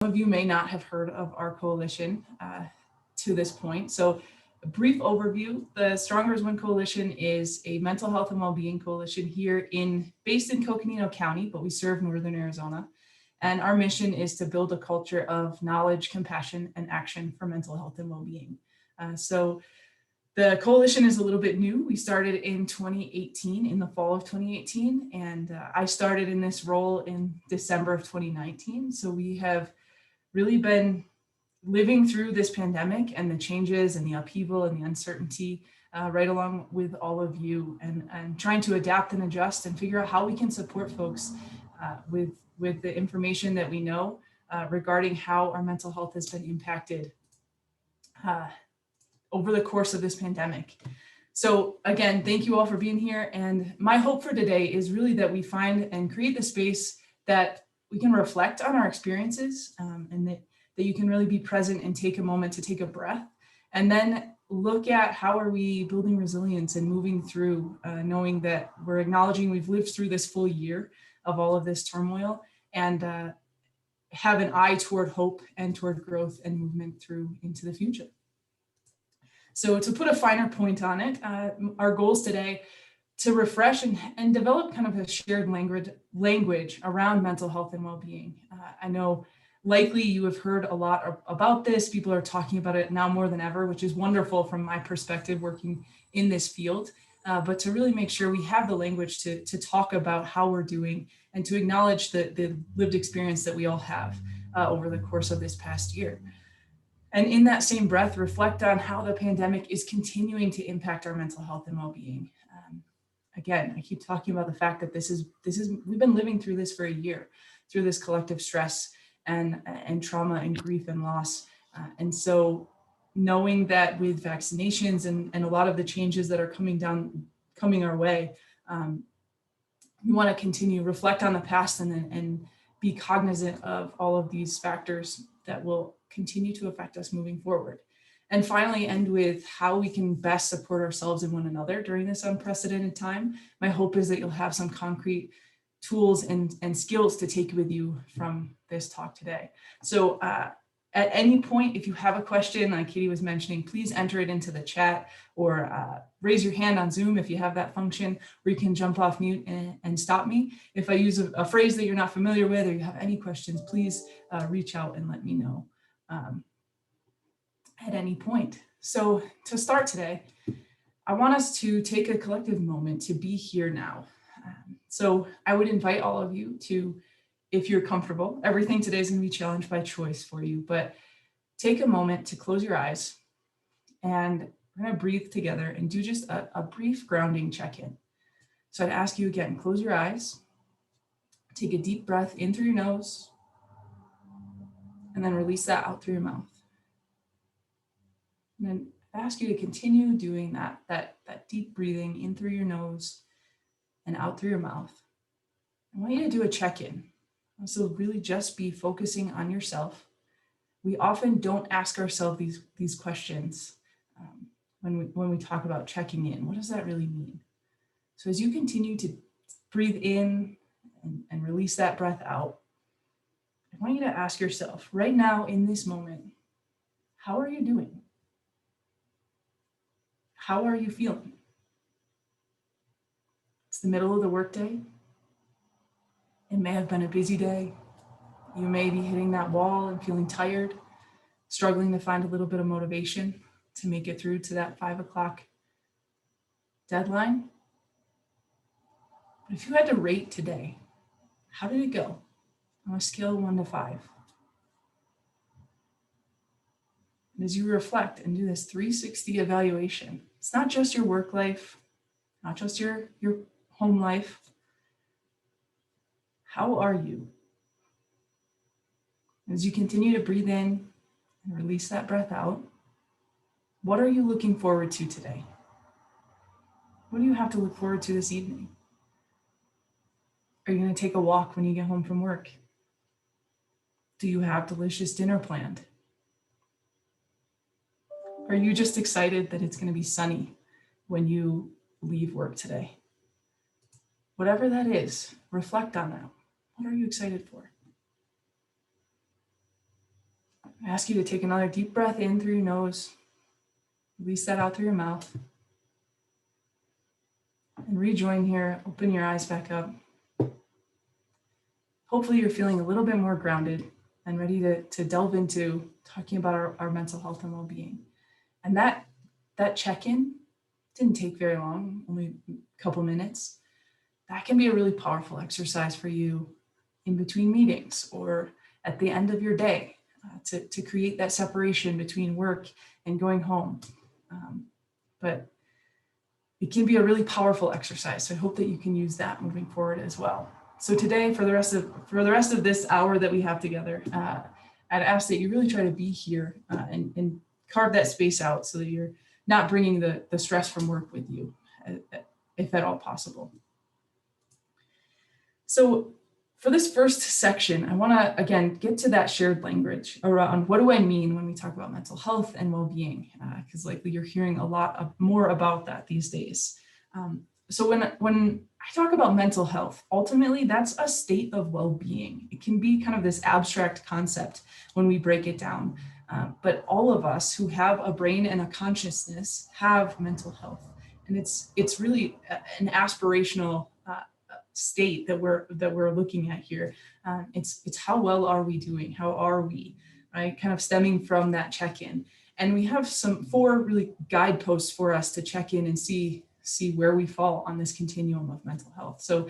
Some of you may not have heard of our coalition to this point. So a brief overview, the Stronger as One Coalition is a mental health and well-being coalition based in Coconino County, but we serve Northern Arizona. And our mission is to build a culture of knowledge, compassion, and action for mental health and well-being. So the coalition is a little bit new. We started in 2018, in the fall of 2018, and I started in this role in December of 2019. So we have really been living through this pandemic and the changes and the upheaval and the uncertainty right along with all of you, and trying to adapt and adjust and figure out how we can support folks with the information that we know regarding how our mental health has been impacted over the course of this pandemic. So again, thank you all for being here. And my hope for today is really that we find and create the space that we can reflect on our experiences, and that you can really be present and take a moment to take a breath, and then look at how are we building resilience and moving through, knowing that we're acknowledging we've lived through this full year of all of this turmoil, and have an eye toward hope and toward growth and movement through into the future. So to put a finer point on it, our goals today to refresh and develop kind of a shared language around mental health and well-being. I know likely you have heard a lot about this. People are talking about it now more than ever, which is wonderful from my perspective working in this field. But to really make sure we have the language to talk about how we're doing and to acknowledge the lived experience that we all have over the course of this past year. And in that same breath, reflect on how the pandemic is continuing to impact our mental health and well-being. Again, I keep talking about the fact that we've been living through this for a year, through this collective stress and trauma and grief and loss. And so knowing that with vaccinations and a lot of the changes that are coming our way, we want to continue, reflect on the past and be cognizant of all of these factors that will continue to affect us moving forward. And finally, end with how we can best support ourselves and one another during this unprecedented time. My hope is that you'll have some concrete tools and skills to take with you from this talk today. So at any point, if you have a question, like Katie was mentioning, please enter it into the chat, or raise your hand on Zoom if you have that function, or you can jump off mute and stop me. If I use a phrase that you're not familiar with or you have any questions, please reach out and let me know at any point. So to start today, I want us to take a collective moment to be here now. So I would invite all of you to, if you're comfortable, everything today is going to be challenged by choice for you, but take a moment to close your eyes, and we're going to breathe together and do just a brief grounding check-in. So I'd ask you again, close your eyes, take a deep breath in through your nose, and then release that out through your mouth. And then I ask you to continue doing that deep breathing in through your nose and out through your mouth. I want you to do a check-in. So really just be focusing on yourself. We often don't ask ourselves these questions when we talk about checking in. What does that really mean? So as you continue to breathe in and release that breath out, I want you to ask yourself right now in this moment, how are you doing? How are you feeling? It's the middle of the workday. It may have been a busy day. You may be hitting that wall and feeling tired, struggling to find a little bit of motivation to make it through to that 5 o'clock deadline. But if you had to rate today, how did it go on a scale of 1 to 5? And as you reflect and do this 360 evaluation, it's not just your work life, not just your home life. How are you? As you continue to breathe in and release that breath out, what are you looking forward to today? What do you have to look forward to this evening? Are you going to take a walk when you get home from work? Do you have delicious dinner planned? Are you just excited that it's going to be sunny when you leave work today? Whatever that is, reflect on that. What are you excited for? I ask you to take another deep breath in through your nose, release that out through your mouth, and rejoin here. Open your eyes back up. Hopefully you're feeling a little bit more grounded and ready to delve into talking about our mental health and well-being. And that check-in didn't take very long, only a couple minutes. That can be a really powerful exercise for you in between meetings or at the end of your day to create that separation between work and going home. But it can be a really powerful exercise. So I hope that you can use that moving forward as well. So today, for the rest of this hour that we have together, I'd ask that you really try to be here and carve that space out so that you're not bringing the stress from work with you, if at all possible. So for this first section, I want to, again, get to that shared language around what do I mean when we talk about mental health and well-being, because likely you're hearing a lot more about that these days. So when I talk about mental health, ultimately that's a state of well-being. It can be kind of this abstract concept when we break it down, but all of us who have a brain and a consciousness have mental health, and it's really an aspirational state that we're looking at here. It's how well are we doing? How are we, right? Kind of stemming from that check-in, and we have 4 really guideposts for us to check in and see where we fall on this continuum of mental health. So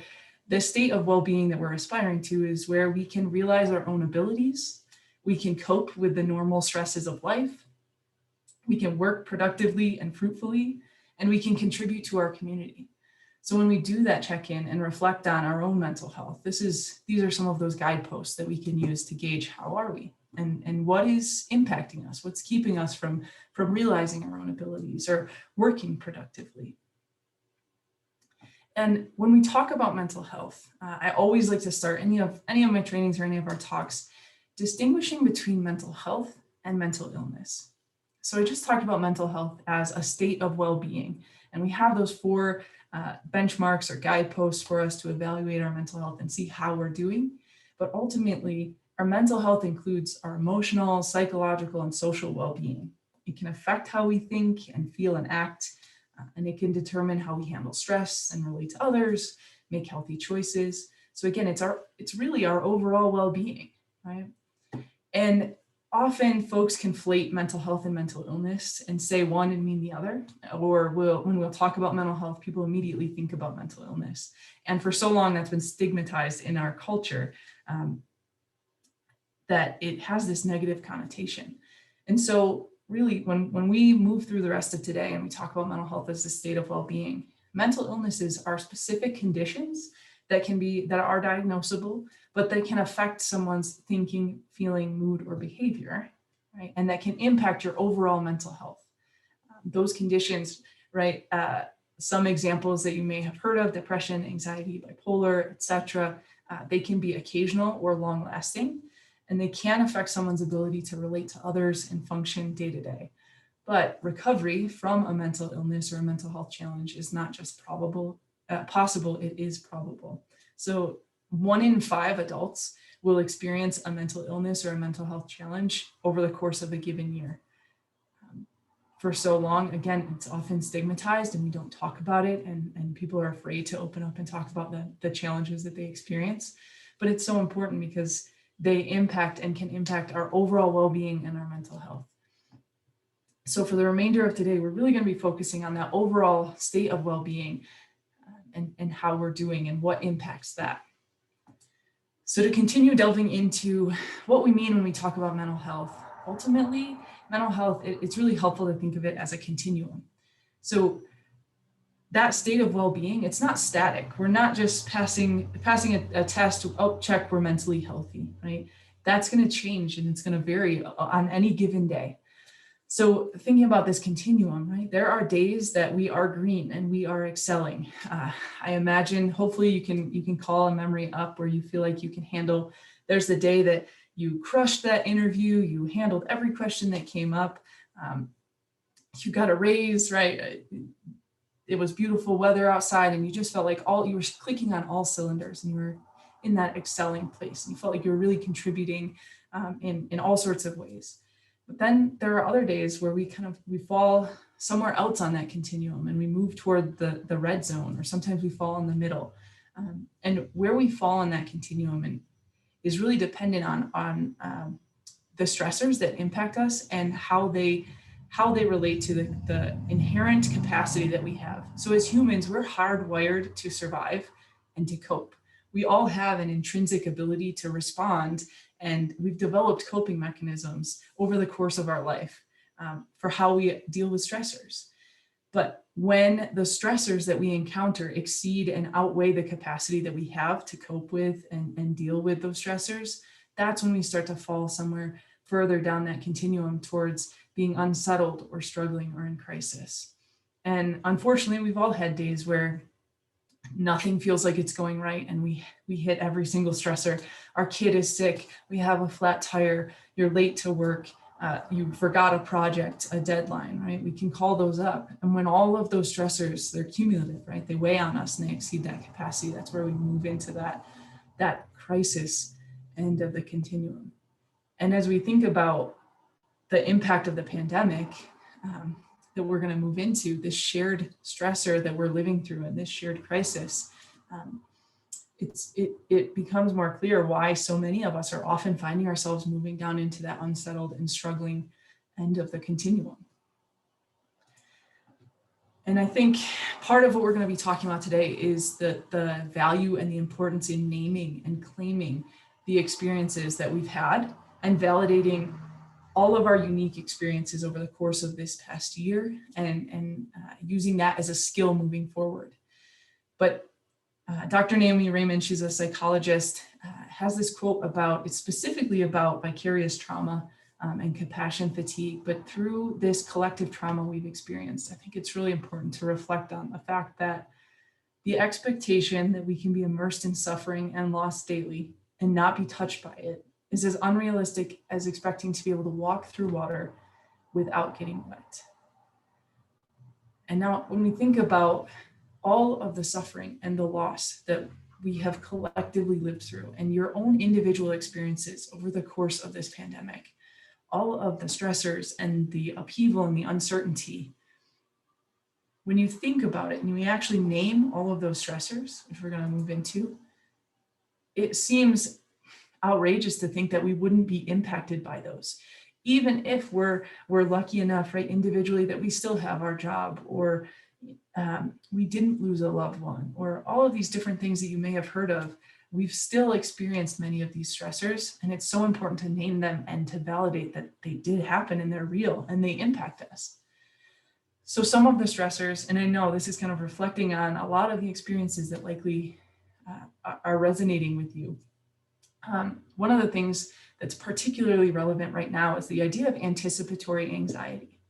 the state of well-being that we're aspiring to is where we can realize our own abilities, we can cope with the normal stresses of life, we can work productively and fruitfully, and we can contribute to our community. So when we do that check-in and reflect on our own mental health, these are some of those guideposts that we can use to gauge how are we and what is impacting us, what's keeping us from realizing our own abilities or working productively. And when we talk about mental health, I always like to start any of my trainings or any of our talks distinguishing between mental health and mental illness. So I just talked about mental health as a state of well-being, and we have those 4 benchmarks or guideposts for us to evaluate our mental health and see how we're doing. But ultimately, our mental health includes our emotional, psychological, and social well-being. It can affect how we think and feel and act, and it can determine how we handle stress and relate to others, make healthy choices. So again, it's really our overall well-being, right? And often folks conflate mental health and mental illness and say one and mean the other, or when we'll talk about mental health, people immediately think about mental illness. And for so long, that's been stigmatized in our culture, that it has this negative connotation. And so really, when we move through the rest of today and we talk about mental health as a state of well-being, mental illnesses are specific conditions that are diagnosable, but they can affect someone's thinking, feeling, mood, or behavior, right? And that can impact your overall mental health. Those conditions, right? Some examples that you may have heard of: depression, anxiety, bipolar, etc. They can be occasional or long-lasting, and they can affect someone's ability to relate to others and function day to day. But recovery from a mental illness or a mental health challenge is not just possible, it is probable. So 1 in 5 adults will experience a mental illness or a mental health challenge over the course of a given year. For so long, again, it's often stigmatized and we don't talk about it, and people are afraid to open up and talk about the challenges that they experience. But it's so important because they impact and can impact our overall well-being and our mental health. So for the remainder of today, we're really going to be focusing on that overall state of well-being and how we're doing and what impacts that. So to continue delving into what we mean when we talk about mental health, ultimately, mental health, it's really helpful to think of it as a continuum. So that state of well-being, it's not static. We're not just passing a test to, oh, check, we're mentally healthy, right? That's going to change and it's going to vary on any given day. So thinking about this continuum, right? There are days that we are green and we are excelling. I imagine, hopefully you can call a memory up where you feel like you can handle. There's the day that you crushed that interview, you handled every question that came up, you got a raise, right? It was beautiful weather outside and you just felt like you were clicking on all cylinders and you were in that excelling place and you felt like you were really contributing in all sorts of ways. But then there are other days where we fall somewhere else on that continuum and we move toward the red zone, or sometimes we fall in the middle. And where we fall on that continuum is really dependent on the stressors that impact us and how they relate to the inherent capacity that we have. So as humans, we're hardwired to survive and to cope. We all have an intrinsic ability to respond, and we've developed coping mechanisms over the course of our life for how we deal with stressors. But when the stressors that we encounter exceed and outweigh the capacity that we have to cope with and deal with those stressors, that's when we start to fall somewhere further down that continuum towards being unsettled or struggling or in crisis. And unfortunately, we've all had days where nothing feels like it's going right and we hit every single stressor. Our kid is sick, we have a flat tire, you're late to work, you forgot a project, a deadline, right? We can call those up. And when all of those stressors, they're cumulative, right? They weigh on us and they exceed that capacity. That's where we move into that crisis end of the continuum. And as we think about the impact of the pandemic that we're going to move into, this shared stressor that we're living through and this shared crisis, it becomes more clear why so many of us are often finding ourselves moving down into that unsettled and struggling end of the continuum. And I think part of what we're going to be talking about today is the value and the importance in naming and claiming the experiences that we've had and validating all of our unique experiences over the course of this past year and using that as a skill moving forward. But Dr. Naomi Raymond, she's a psychologist, has this quote it's specifically about vicarious trauma and compassion fatigue, but through this collective trauma we've experienced, I think it's really important to reflect on the fact that the expectation that we can be immersed in suffering and loss daily and not be touched by it is as unrealistic as expecting to be able to walk through water without getting wet. And now when we think about all of the suffering and the loss that we have collectively lived through and your own individual experiences over the course of this pandemic, all of the stressors and the upheaval and the uncertainty, when you think about it and we actually name all of those stressors, which we're going to move into, it seems outrageous to think that we wouldn't be impacted by those. Even if we're lucky enough, right, individually, that we still have our job, or we didn't lose a loved one, or all of these different things that you may have heard of, we've still experienced many of these stressors. And it's so important to name them and to validate that they did happen and they're real and they impact us. So some of the stressors, and I know this is kind of reflecting on a lot of the experiences that likely are resonating with you. One of the things that's particularly relevant right now is the idea of anticipatory anxiety.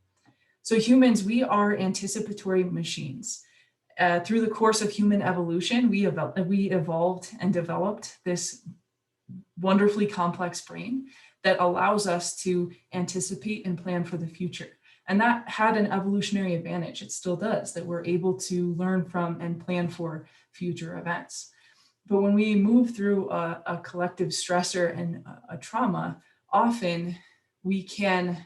So humans, we are anticipatory machines. Through the course of human evolution, we evolved and developed this wonderfully complex brain that allows us to anticipate and plan for the future. And that had an evolutionary advantage. It still does, that we're able to learn from and plan for future events. But when we move through a collective stressor and a trauma, often we can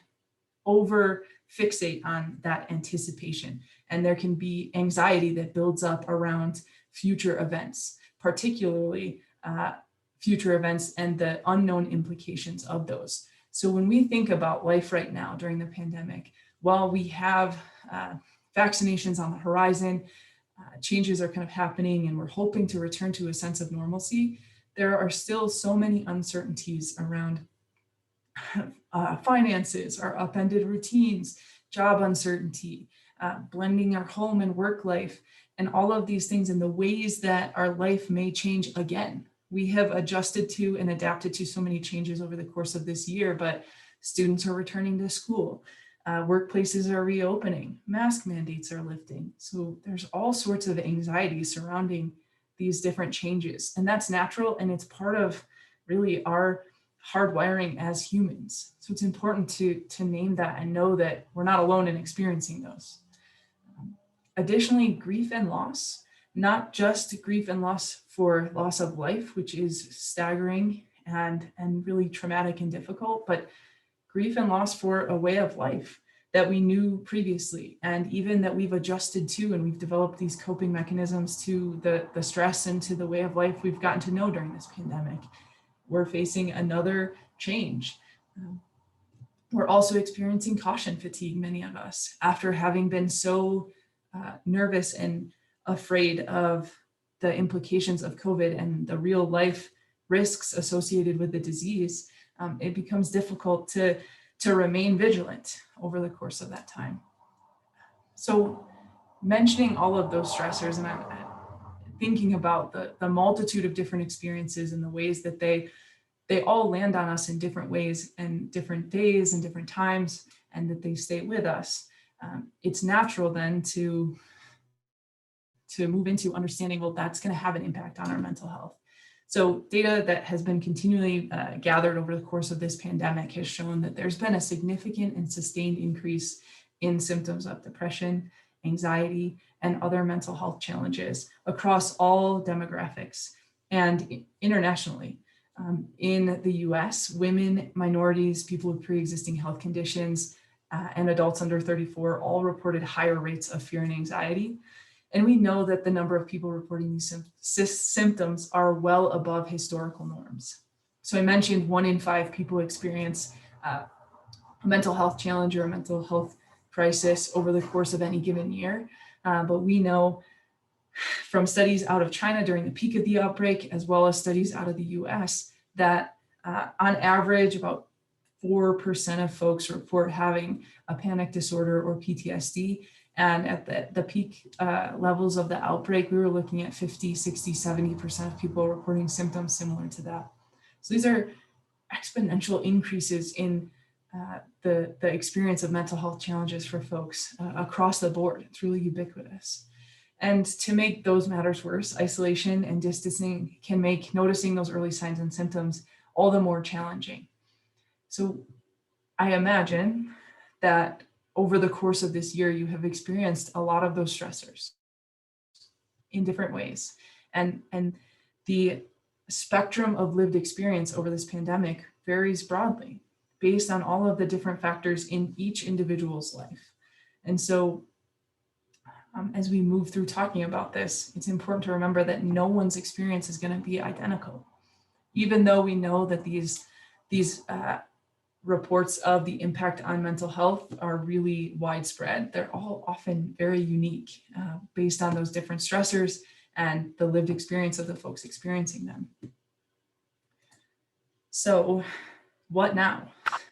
over fixate on that anticipation. And there can be anxiety that builds up around future events, particularly future events and the unknown implications of those. So when we think about life right now during the pandemic, while we have vaccinations on the horizon, changes are kind of happening and we're hoping to return to a sense of normalcy, there are still so many uncertainties around finances, our upended routines, job uncertainty, blending our home and work life, and all of these things and the ways that our life may change again. We have adjusted to and adapted to so many changes over the course of this year, but students are returning to school. Workplaces are reopening, mask mandates are lifting. So there's all sorts of anxiety surrounding these different changes. And that's natural, and it's part of really our hardwiring as humans. So it's important to name that and know that we're not alone in experiencing those. Additionally, grief and loss, not just grief and loss for loss of life, which is staggering and really traumatic and difficult, but grief and loss for a way of life that we knew previously, and even that we've adjusted to, and we've developed these coping mechanisms to the stress and to the way of life we've gotten to know during this pandemic. We're facing another change. We're also experiencing caution fatigue, many of us, after having been so nervous and afraid of the implications of COVID and the real life risks associated with the disease. It becomes difficult to remain vigilant over the course of that time. So mentioning all of those stressors, and I'm thinking about the multitude of different experiences and the ways that they all land on us in different ways and different days and different times, and that they stay with us. It's natural then to move into understanding, well, that's going to have an impact on our mental health. So data that has been continually gathered over the course of this pandemic has shown that there's been a significant and sustained increase in symptoms of depression, anxiety, and other mental health challenges across all demographics and internationally. In the US, women, minorities, people with pre-existing health conditions, and adults under 34 all reported higher rates of fear and anxiety. And we know that the number of people reporting these symptoms are well above historical norms. So I mentioned 1 in 5 people experience a mental health challenge or a mental health crisis over the course of any given year. But we know from studies out of China during the peak of the outbreak, as well as studies out of the US, that on average, about 4% of folks report having a panic disorder or PTSD. And at the peak levels of the outbreak, we were looking at 50, 60, 70% of people reporting symptoms similar to that. So these are exponential increases in the experience of mental health challenges for folks across the board. It's really ubiquitous. And to make those matters worse, isolation and distancing can make noticing those early signs and symptoms all the more challenging. So I imagine that over the course of this year, you have experienced a lot of those stressors in different ways. And the spectrum of lived experience over this pandemic varies broadly based on all of the different factors in each individual's life. And so as we move through talking about this, it's important to remember that no one's experience is going to be identical. Even though we know that these reports of the impact on mental health are really widespread, they're all often very unique based on those different stressors and the lived experience of the folks experiencing them. So what now?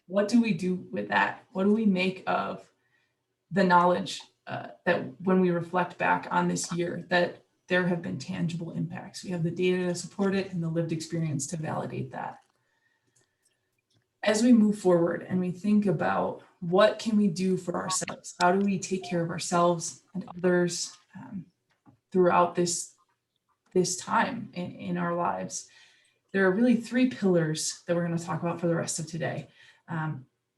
What do we do with that? What do we make of the knowledge that when we reflect back on this year, that there have been tangible impacts? We have the data to support it and the lived experience to validate that. As we move forward and we think about what can we do for ourselves, how do we take care of ourselves and others throughout this time in our lives, there are really 3 pillars that we're going to talk about for the rest of today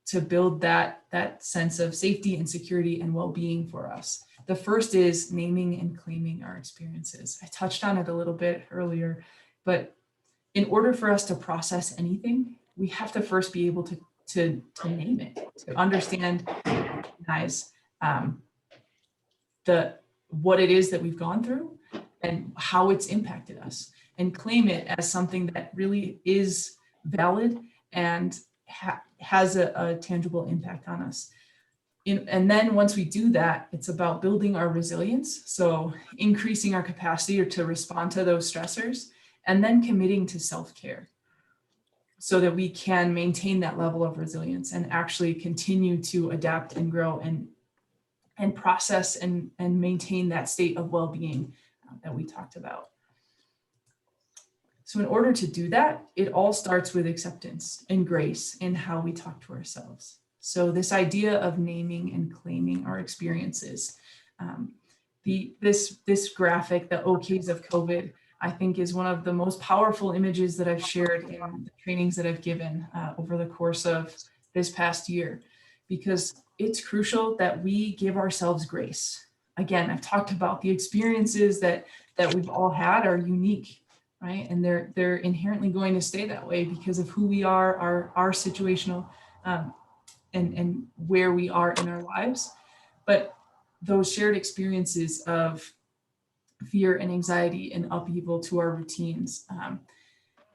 to build that sense of safety and security and well-being for us. The first is naming and claiming our experiences. I touched on it a little bit earlier, but in order for us to process anything, we have to first be able to name it, to understand, recognize what it is that we've gone through and how it's impacted us, and claim it as something that really is valid and has a tangible impact on us. And then once we do that, it's about building our resilience, so increasing our capacity to respond to those stressors, and then committing to self-care so that we can maintain that level of resilience and actually continue to adapt and grow and process and maintain that state of well-being that we talked about. So in order to do that, it all starts with acceptance and grace in how we talk to ourselves. So this idea of naming and claiming our experiences, this graphic, the OKs of COVID, I think is one of the most powerful images that I've shared in the trainings that I've given over the course of this past year, because it's crucial that we give ourselves grace. Again, I've talked about the experiences that we've all had are unique, right? And they're inherently going to stay that way because of who we are, our situational and where we are in our lives. But those shared experiences of fear and anxiety and upheaval to our routines,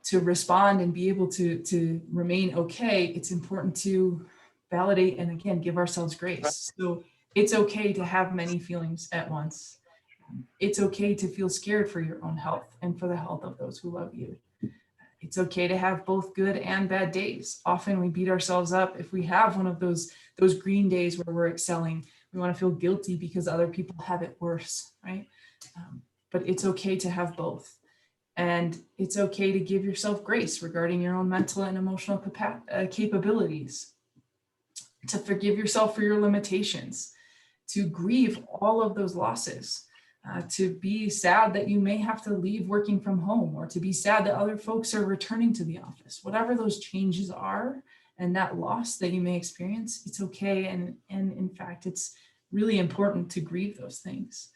to respond and be able to remain okay, it's important to validate and again, give ourselves grace. So it's okay to have many feelings at once. It's okay to feel scared for your own health and for the health of those who love you. It's okay to have both good and bad days. Often we beat ourselves up if we have one of those green days where we're excelling. We want to feel guilty because other people have it worse, right? But it's okay to have both. And it's okay to give yourself grace regarding your own mental and emotional capabilities, to forgive yourself for your limitations, to grieve all of those losses, to be sad that you may have to leave working from home, or to be sad that other folks are returning to the office. Whatever those changes are and that loss that you may experience, it's okay. And in fact, it's really important to grieve those things.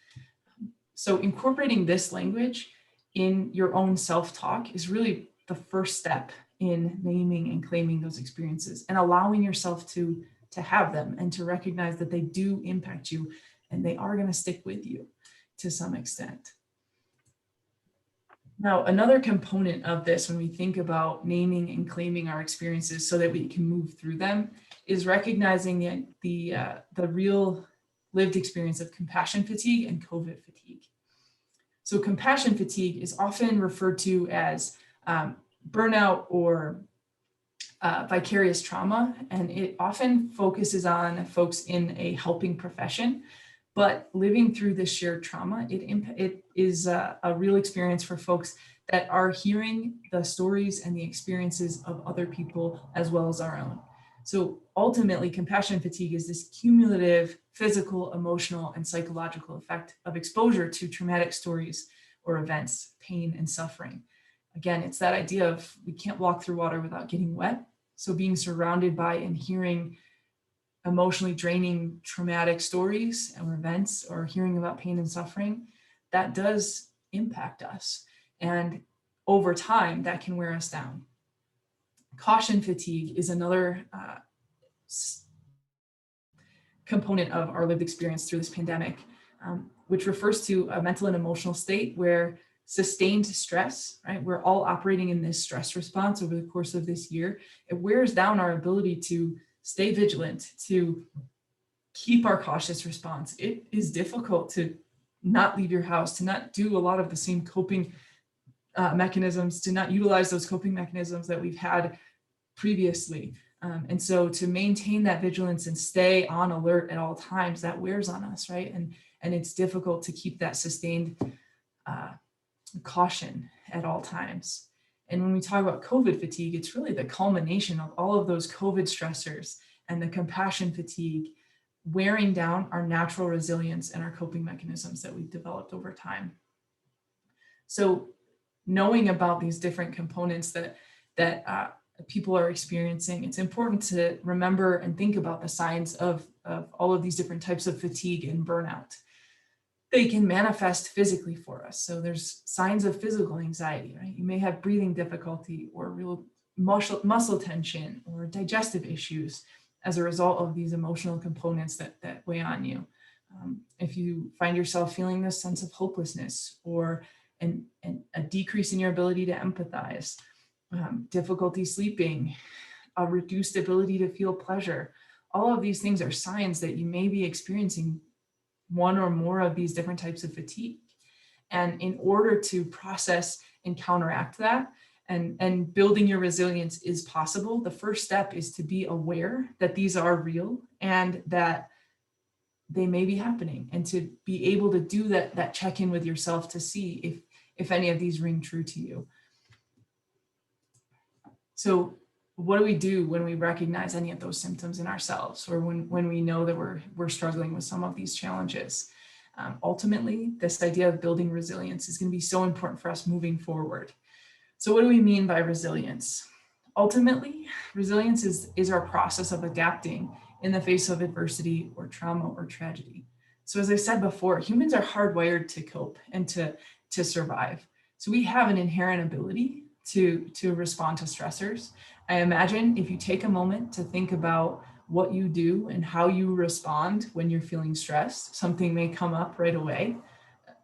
So incorporating this language in your own self-talk is really the first step in naming and claiming those experiences and allowing yourself to have them and to recognize that they do impact you and they are going to stick with you to some extent. Now, another component of this when we think about naming and claiming our experiences so that we can move through them is recognizing the real lived experience of compassion fatigue and COVID fatigue. So compassion fatigue is often referred to as burnout or vicarious trauma, and it often focuses on folks in a helping profession. But living through this shared trauma, it is a real experience for folks that are hearing the stories and the experiences of other people as well as our own. So ultimately, compassion fatigue is this cumulative physical, emotional, and psychological effect of exposure to traumatic stories or events, pain and suffering. Again, it's that idea of we can't walk through water without getting wet. So being surrounded by and hearing emotionally draining traumatic stories or events, or hearing about pain and suffering, that does impact us. And over time, that can wear us down. Caution fatigue is another component of our lived experience through this pandemic, which refers to a mental and emotional state where sustained stress, right? We're all operating in this stress response over the course of this year. It wears down our ability to stay vigilant, to keep our cautious response. It is difficult to not leave your house, to not do a lot of the same coping mechanisms, to not utilize those coping mechanisms that we've had previously. And so to maintain that vigilance and stay on alert at all times, that wears on us, right? And it's difficult to keep that sustained caution at all times. And when we talk about COVID fatigue, it's really the culmination of all of those COVID stressors and the compassion fatigue wearing down our natural resilience and our coping mechanisms that we've developed over time. So knowing about these different components that people are experiencing, it's important to remember and think about the signs of all of these different types of fatigue and burnout. They can manifest physically for us. So there's signs of physical anxiety, right? You may have breathing difficulty or real muscle tension or digestive issues as a result of these emotional components that weigh on you. If you find yourself feeling this sense of hopelessness or a decrease in your ability to empathize, difficulty sleeping, a reduced ability to feel pleasure, all of these things are signs that you may be experiencing one or more of these different types of fatigue. And in order to process and counteract that, and building your resilience is possible, the first step is to be aware that these are real and that they may be happening, and to be able to do that check-in with yourself to see if any of these ring true to you. So what do we do when we recognize any of those symptoms in ourselves, or when we know that we're struggling with some of these challenges? Ultimately, this idea of building resilience is going to be so important for us moving forward. So what do we mean by resilience? Ultimately, resilience is our process of adapting in the face of adversity or trauma or tragedy. So as I said before, humans are hardwired to cope and to survive. So we have an inherent ability to respond to stressors. I imagine if you take a moment to think about what you do and how you respond when you're feeling stressed. Something may come up right away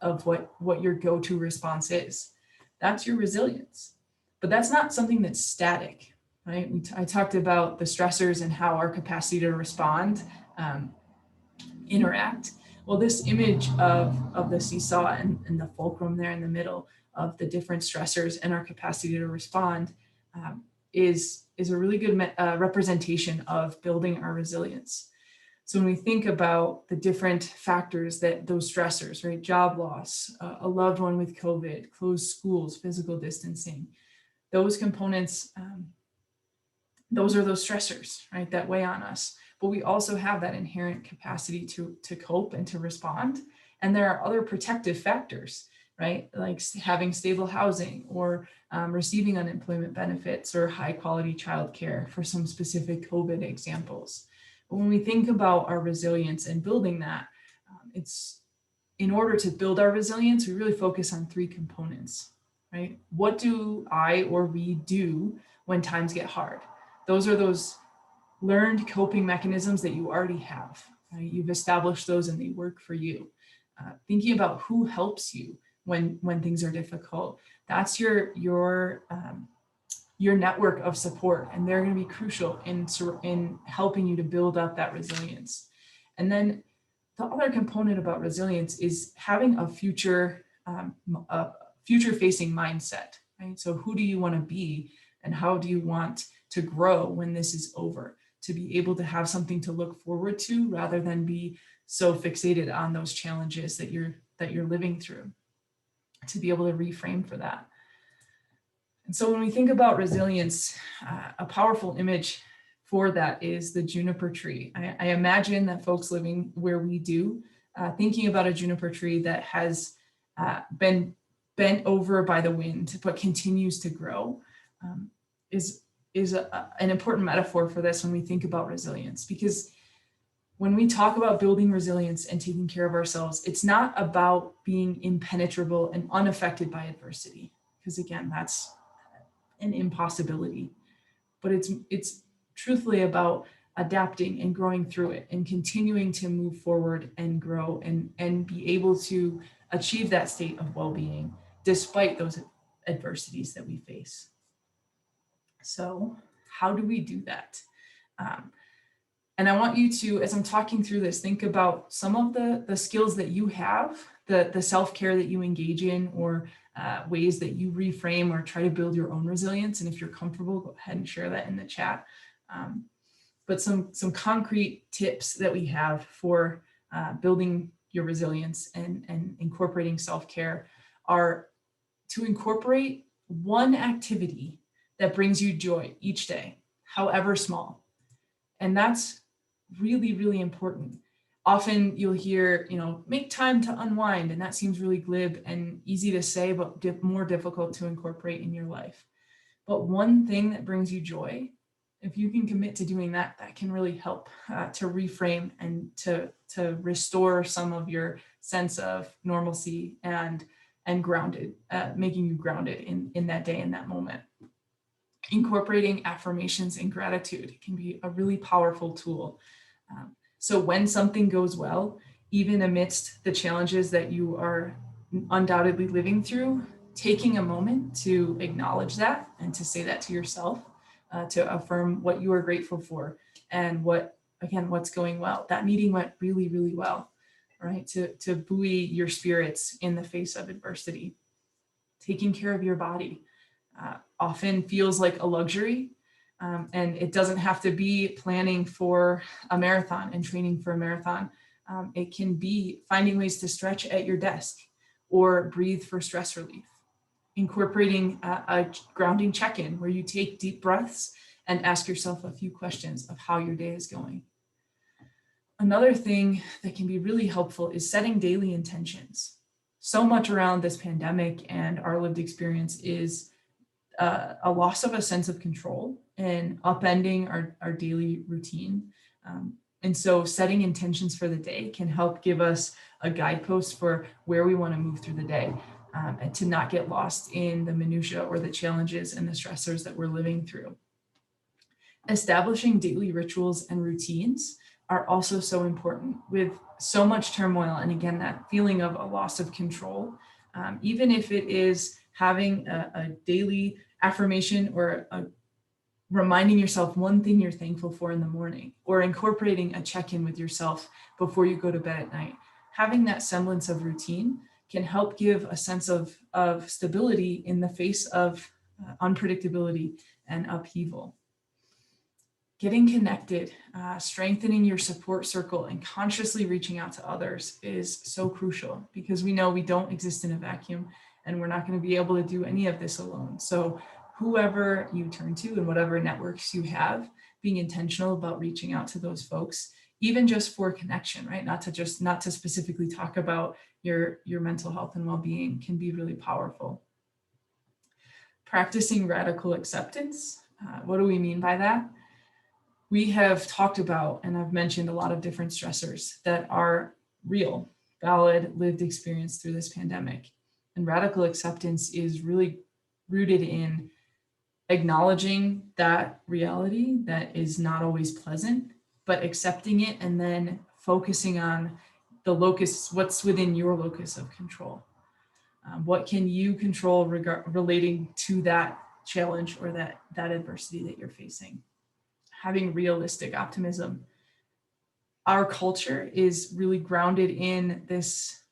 of what your go-to response is. That's your resilience. But that's not something that's static, right? I talked about the stressors and how our capacity to respond interact. Well, this image of the seesaw and the fulcrum there in the middle of the different stressors and our capacity to respond is a really good representation of building our resilience. So when we think about the different factors that those stressors, right? Job loss, a loved one with COVID, closed schools, physical distancing, those components, those are those stressors, right? That weigh on us. But we also have that inherent capacity to cope and to respond. And there are other protective factors, right? Like having stable housing or receiving unemployment benefits or high quality childcare for some specific COVID examples. But when we think about our resilience and building that, it's in order to build our resilience, we really focus on three components, right? What do I or we do when times get hard? Those are those learned coping mechanisms that you already have. Right? You've established those and they work for you. Thinking about who helps you when things are difficult. That's your network of support, and they're going to be crucial in helping you to build up that resilience. And then the other component about resilience is having a future facing mindset, right? So who do you want to be and how do you want to grow when this is over? To be able to have something to look forward to rather than be so fixated on those challenges that you're living through, to be able to reframe for that. And so when we think about resilience, a powerful image for that is the juniper tree. I imagine that folks living where we do, thinking about a juniper tree that has been bent over by the wind but continues to grow is an important metaphor for this when we think about resilience. Because when we talk about building resilience and taking care of ourselves, it's not about being impenetrable and unaffected by adversity, because again, that's an impossibility. But it's truthfully about adapting and growing through it and continuing to move forward and grow and be able to achieve that state of well-being despite those adversities that we face. So how do we do that? And I want you to, as I'm talking through this, think about some of the skills that you have, the self-care that you engage in, or ways that you reframe or try to build your own resilience. And if you're comfortable, go ahead and share that in the chat. But some concrete tips that we have for building your resilience and incorporating self-care are to incorporate one activity that brings you joy each day, however small. And that's really, really important. Often you'll hear, make time to unwind, and that seems really glib and easy to say, but more difficult to incorporate in your life. But one thing that brings you joy, if you can commit to doing that, that can really help to reframe and to restore some of your sense of normalcy and grounded, making you grounded in that day, in that moment. Incorporating affirmations and gratitude can be a really powerful tool. So when something goes well, even amidst the challenges that you are undoubtedly living through, taking a moment to acknowledge that and to say that to yourself, to affirm what you are grateful for and what's going well. That meeting went really, really well, right? To buoy your spirits in the face of adversity. Taking care of your body often feels like a luxury, and it doesn't have to be planning for a marathon and training for a marathon. It can be finding ways to stretch at your desk or breathe for stress relief. Incorporating a grounding check-in where you take deep breaths and ask yourself a few questions of how your day is going. Another thing that can be really helpful is setting daily intentions. So much around this pandemic and our lived experience is a loss of a sense of control and upending our daily routine. And so setting intentions for the day can help give us a guidepost for where we want to move through the day, and to not get lost in the minutia or the challenges and the stressors that we're living through. Establishing daily rituals and routines are also so important with so much turmoil. And again, that feeling of a loss of control, even if it is having a daily affirmation or reminding yourself one thing you're thankful for in the morning, or incorporating a check-in with yourself before you go to bed at night. Having that semblance of routine can help give a sense of stability in the face of unpredictability and upheaval. Getting connected, strengthening your support circle, and consciously reaching out to others is so crucial, because we know we don't exist in a vacuum and we're not going to be able to do any of this alone. So whoever you turn to and whatever networks you have, being intentional about reaching out to those folks, even just for connection, right? Not to specifically talk about your mental health and well-being, can be really powerful. Practicing radical acceptance. What do we mean by that? We have talked about, and I've mentioned, a lot of different stressors that are real, valid, lived experience through this pandemic. And radical acceptance is really rooted in acknowledging that reality that is not always pleasant, but accepting it and then focusing on the locus, what's within your locus of control. What can you control relating to that challenge or that adversity that you're facing? Having realistic optimism. Our culture is really grounded in this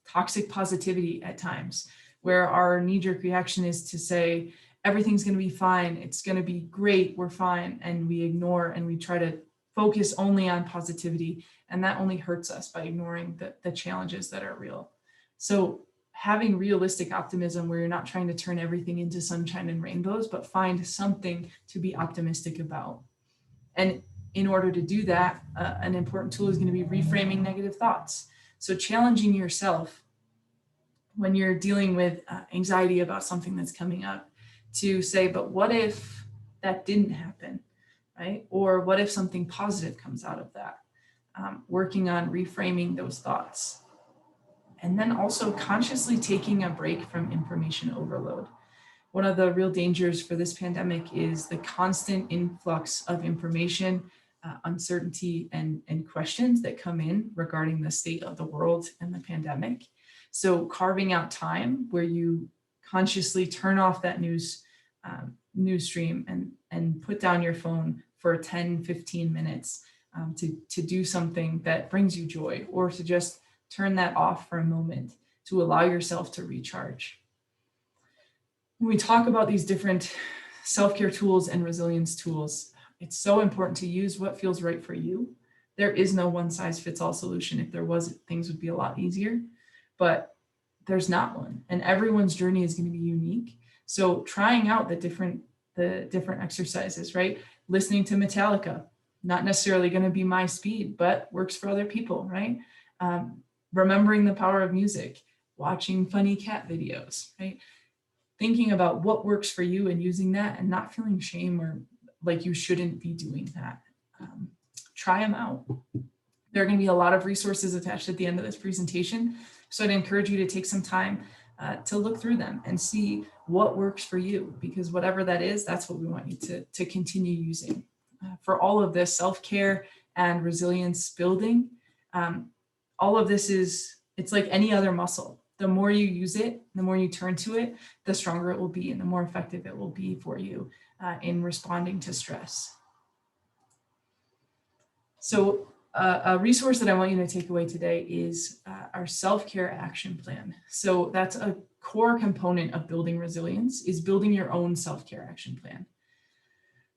toxic positivity at times, where our knee-jerk reaction is to say, everything's going to be fine, it's going to be great, we're fine, and we ignore and we try to focus only on positivity, and that only hurts us by ignoring the challenges that are real. So having realistic optimism, where you're not trying to turn everything into sunshine and rainbows, but find something to be optimistic about. And in order to do that, an important tool is going to be reframing negative thoughts. So challenging yourself when you're dealing with anxiety about something that's coming up, to say, but what if that didn't happen, right? Or what if something positive comes out of that? Working on reframing those thoughts. And then also consciously taking a break from information overload. One of the real dangers for this pandemic is the constant influx of information, uncertainty, and questions that come in regarding the state of the world and the pandemic. So carving out time where you consciously turn off that news stream and put down your phone for 10, 15 minutes to do something that brings you joy, or to just turn that off for a moment to allow yourself to recharge. When we talk about these different self-care tools and resilience tools, it's so important to use what feels right for you. There is no one-size-fits-all solution. If there was, things would be a lot easier, but there's not one. And everyone's journey is going to be unique. So trying out the different exercises, right? Listening to Metallica, not necessarily going to be my speed, but works for other people, right? Remembering the power of music, watching funny cat videos, right? Thinking about what works for you and using that, and not feeling shame or like you shouldn't be doing that. Try them out. There are going to be a lot of resources attached at the end of this presentation. So I'd encourage you to take some time to look through them and see what works for you, because whatever that is, that's what we want you to continue using. For all of this self-care and resilience building, all of this it's like any other muscle. The more you use it, the more you turn to it, the stronger it will be and the more effective it will be for you in responding to stress. So a resource that I want you to take away today is our self-care action plan. So that's a core component of building resilience, is building your own self-care action plan.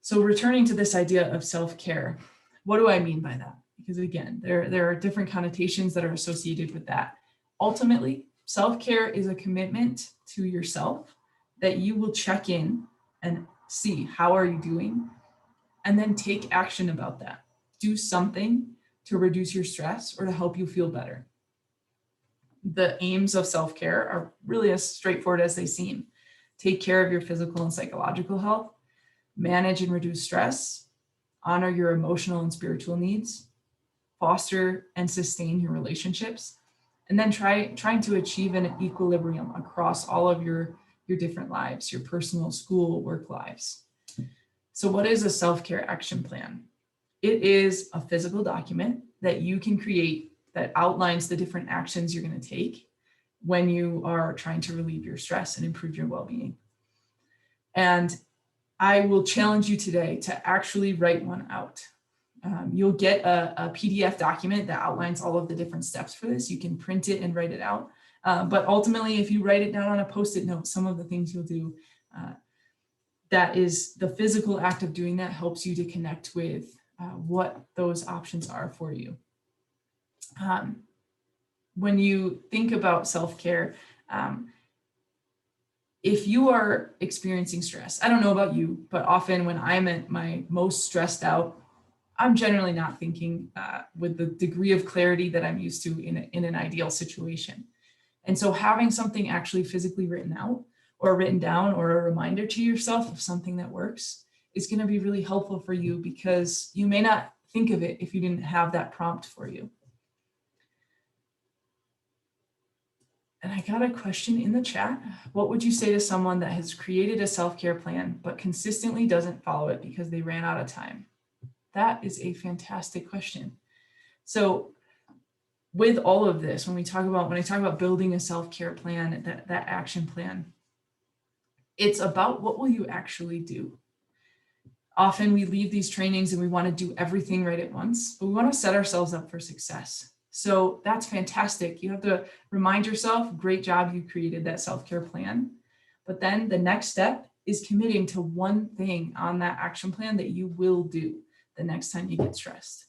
So returning to this idea of self-care, what do I mean by that? Because again, there are different connotations that are associated with that. Ultimately, self-care is a commitment to yourself that you will check in and see how are you doing, and then take action about that. Do something to reduce your stress or to help you feel better. The aims of self-care are really as straightforward as they seem. Take care of your physical and psychological health, manage and reduce stress, honor your emotional and spiritual needs, foster and sustain your relationships, and then trying to achieve an equilibrium across all of your different lives, your personal, school, work lives. So what is a self-care action plan? It is a physical document that you can create that outlines the different actions you're going to take when you are trying to relieve your stress and improve your well-being. And I will challenge you today to actually write one out. You'll get a PDF document that outlines all of the different steps for this. You can print it and write it out. But ultimately, if you write it down on a Post-it note, some of the things you'll do, that is the physical act of doing that helps you to connect with what those options are for you. When you think about self-care, if you are experiencing stress, I don't know about you, but often when I'm at my most stressed out, I'm generally not thinking with the degree of clarity that I'm used to in an ideal situation. And so having something actually physically written out or written down or a reminder to yourself of something that works is going to be really helpful for you, because you may not think of it if you didn't have that prompt for you. And I got a question in the chat. What would you say to someone that has created a self-care plan but consistently doesn't follow it because they ran out of time? That is a fantastic question. So with all of this, when I talk about building a self-care plan, that action plan, it's about what will you actually do? Often we leave these trainings and we want to do everything right at once, but we want to set ourselves up for success. So that's fantastic. You have to remind yourself, great job, you created that self-care plan. But then the next step is committing to one thing on that action plan that you will do the next time you get stressed.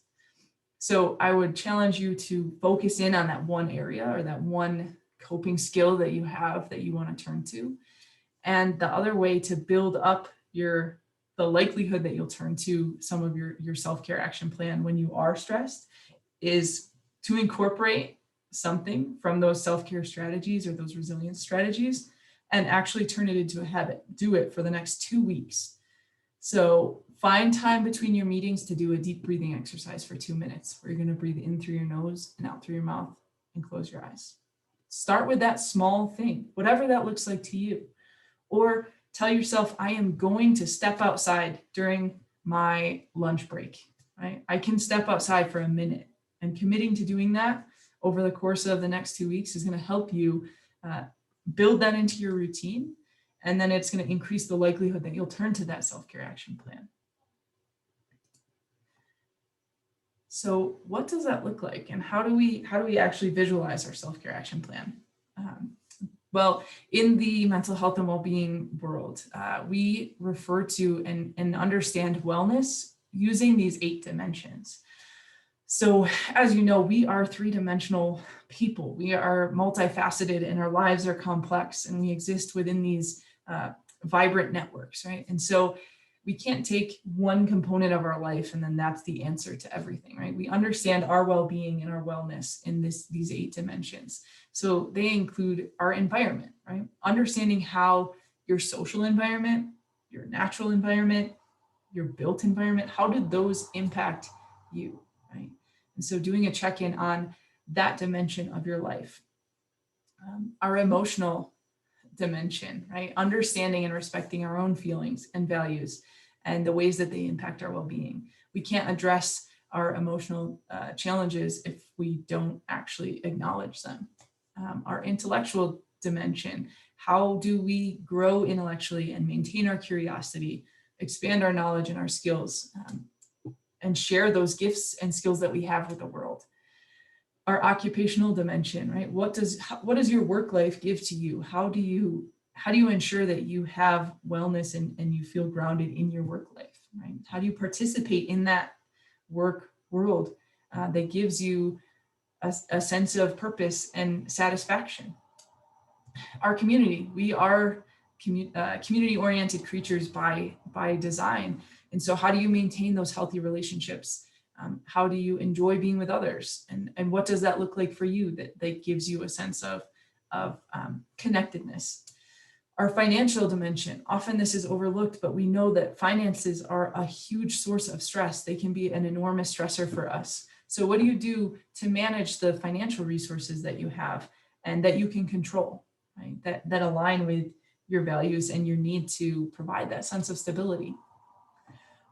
So I would challenge you to focus in on that one area or that one coping skill that you have that you want to turn to. And the other way to build up the likelihood that you'll turn to some of your self-care action plan when you are stressed is to incorporate something from those self-care strategies or those resilience strategies and actually turn it into a habit. Do it for the next 2 weeks. So find time between your meetings to do a deep breathing exercise for 2 minutes, where you're going to breathe in through your nose and out through your mouth and close your eyes. Start with that small thing, whatever that looks like to you. Or tell yourself, I am going to step outside during my lunch break, right? I can step outside for a minute, and committing to doing that over the course of the next 2 weeks is going to help you build that into your routine. And then it's going to increase the likelihood that you'll turn to that self-care action plan. So what does that look like? And how do we actually visualize our self-care action plan? Well, in the mental health and well-being world, we refer to and understand wellness using these 8 dimensions. So as you know, we are 3-dimensional people. We are multifaceted and our lives are complex, and we exist within these vibrant networks, right? And so we can't take one component of our life and then that's the answer to everything, right? We understand our well-being and our wellness in these 8 dimensions. So they include our environment, right? Understanding how your social environment, your natural environment, your built environment, how did those impact you, right? And so doing a check-in on that dimension of your life. Our emotional dimension, right? Understanding and respecting our own feelings and values and the ways that they impact our well-being. We can't address our emotional challenges if we don't actually acknowledge them. Our intellectual dimension, how do we grow intellectually and maintain our curiosity, expand our knowledge and our skills, and share those gifts and skills that we have with the world. Our occupational dimension, right? What does your work life give to you? How do you ensure that you have wellness and you feel grounded in your work life, right? How do you participate in that work world that gives you a sense of purpose and satisfaction? Our community, we are community-oriented creatures by design. And so how do you maintain those healthy relationships? How do you enjoy being with others? And what does that look like for you that gives you a sense of connectedness? Our financial dimension, often this is overlooked, but we know that finances are a huge source of stress. They can be an enormous stressor for us. So what do you do to manage the financial resources that you have and that you can control, right? That align with your values and your need to provide that sense of stability.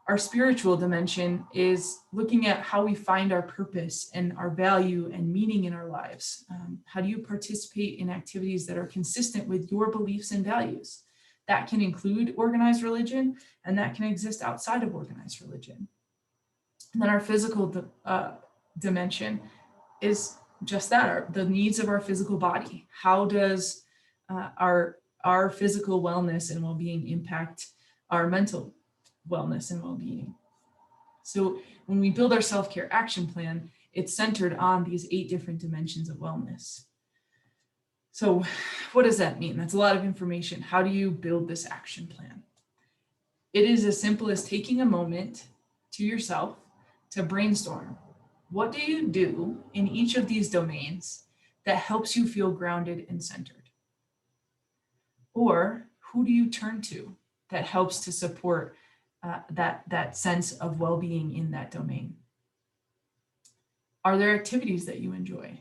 Our spiritual dimension is looking at how we find our purpose and our value and meaning in our lives. How do you participate in activities that are consistent with your beliefs and values? That can include organized religion, and that can exist outside of organized religion. And then our physical dimension is just that, the needs of our physical body. How does our physical wellness and well-being impact our mental wellness and well-being? So when we build our self-care action plan, it's centered on these 8 different dimensions of wellness. So what does that mean? That's a lot of information. How do you build this action plan? It is as simple as taking a moment to yourself to brainstorm. What do you do in each of these domains that helps you feel grounded and centered? Or who do you turn to that helps to support that sense of well-being in that domain? Are there activities that you enjoy?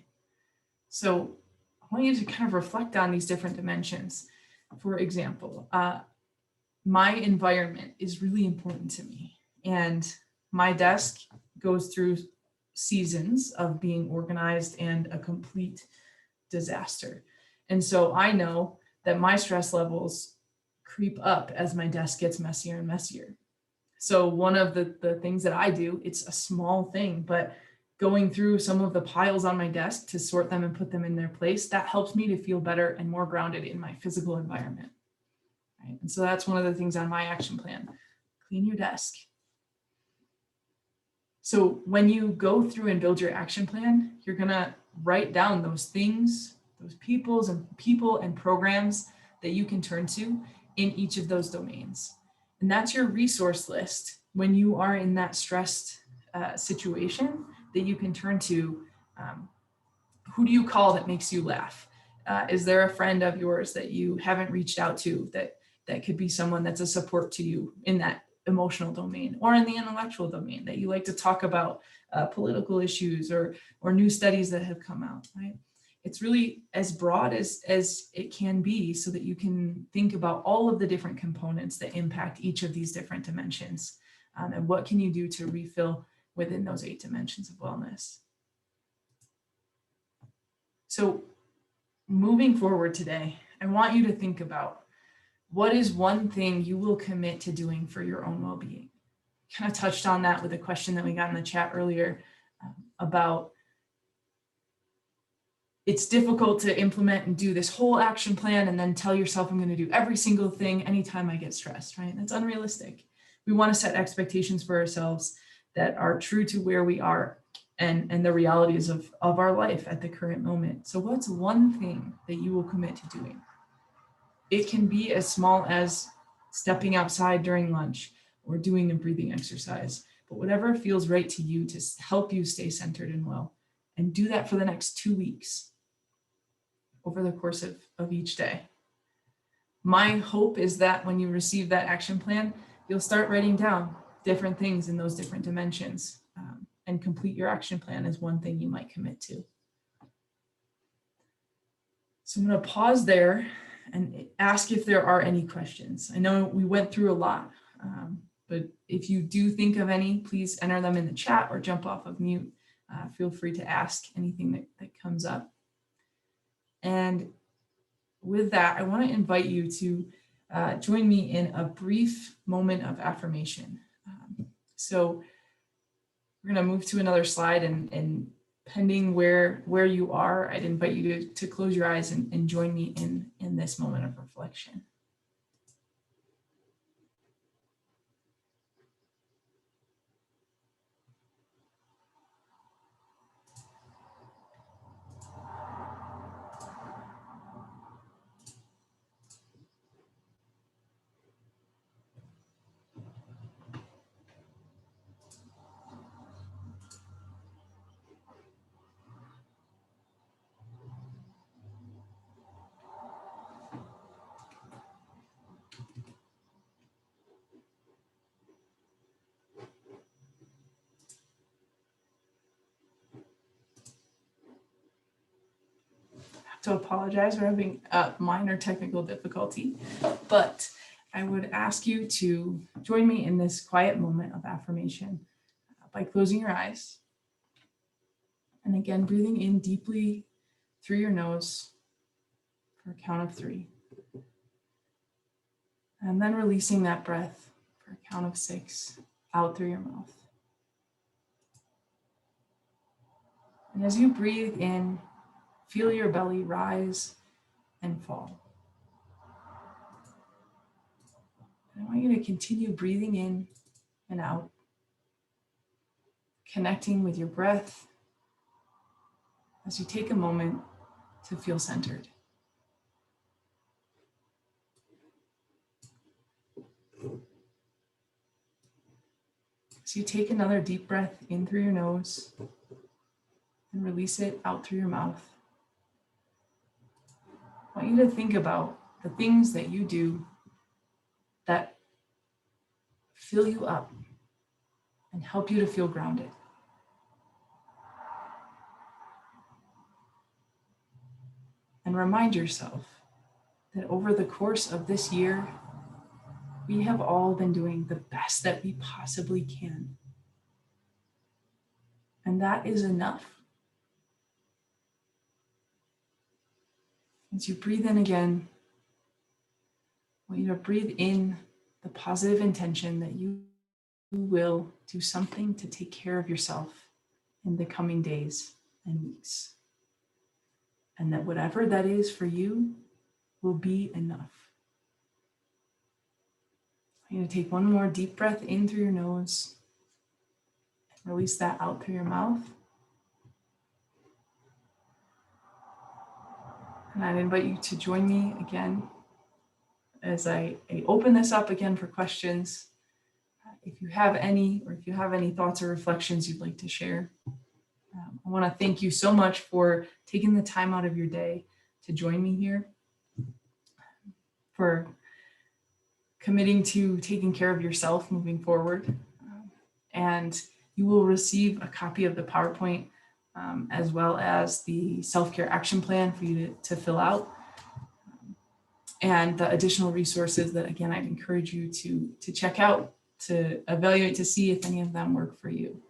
So I want you to kind of reflect on these different dimensions. For example, my environment is really important to me, and my desk goes through seasons of being organized and a complete disaster. And so I know that my stress levels creep up as my desk gets messier and messier. So one of the things that I do, it's a small thing, but going through some of the piles on my desk to sort them and put them in their place, that helps me to feel better and more grounded in my physical environment. Right? And so that's one of the things on my action plan. Clean your desk. So when you go through and build your action plan, you're gonna write down those things, those people and programs that you can turn to in each of those domains. And that's your resource list when you are in that stressed situation that you can turn to. Who do you call that makes you laugh? Is there a friend of yours that you haven't reached out to that could be someone that's a support to you in that emotional domain or in the intellectual domain that you like to talk about political issues or new studies that have come out, right? It's really as broad as it can be so that you can think about all of the different components that impact each of these different dimensions. And what can you do to refill within those 8 dimensions of wellness? So moving forward today, I want you to think about what is one thing you will commit to doing for your own well-being. Kind of touched on that with a question that we got in the chat earlier about it's difficult to implement and do this whole action plan and then tell yourself I'm going to do every single thing anytime I get stressed, right? That's unrealistic. We want to set expectations for ourselves that are true to where we are and the realities of our life at the current moment. So what's one thing that you will commit to doing? It can be as small as stepping outside during lunch or doing a breathing exercise, but whatever feels right to you to help you stay centered and well. And do that for the next 2 weeks over the course of each day. My hope is that when you receive that action plan, you'll start writing down different things in those different dimensions and complete your action plan as one thing you might commit to. So I'm going to pause there and ask if there are any questions. I know we went through a lot, but if you do think of any, please enter them in the chat or jump off of mute. Feel free to ask anything that comes up. And with that, I want to invite you to join me in a brief moment of affirmation. So we're going to move to another slide, and pending where you are, I'd invite you to close your eyes and join me in this moment of reflection. To apologize, we're having a minor technical difficulty, but I would ask you to join me in this quiet moment of affirmation by closing your eyes. And again, breathing in deeply through your nose for a count of 3. And then releasing that breath for a count of 6 out through your mouth. And as you breathe in, feel your belly rise and fall. And I want you to continue breathing in and out, connecting with your breath as you take a moment to feel centered. So you take another deep breath in through your nose and release it out through your mouth. I want you to think about the things that you do that fill you up and help you to feel grounded. And remind yourself that over the course of this year, we have all been doing the best that we possibly can. And that is enough. As you breathe in again, I want you to breathe in the positive intention that you will do something to take care of yourself in the coming days and weeks. And that whatever that is for you will be enough. I'm going to take one more deep breath in through your nose and release that out through your mouth. And I'd invite you to join me again as I open this up again for questions. If you have any, or if you have any thoughts or reflections you'd like to share. I want to thank you so much for taking the time out of your day to join me here, for committing to taking care of yourself moving forward. And you will receive a copy of the PowerPoint as well as the self-care action plan for you to fill out. And the additional resources that, again, I'd encourage you to check out, to evaluate, to see if any of them work for you.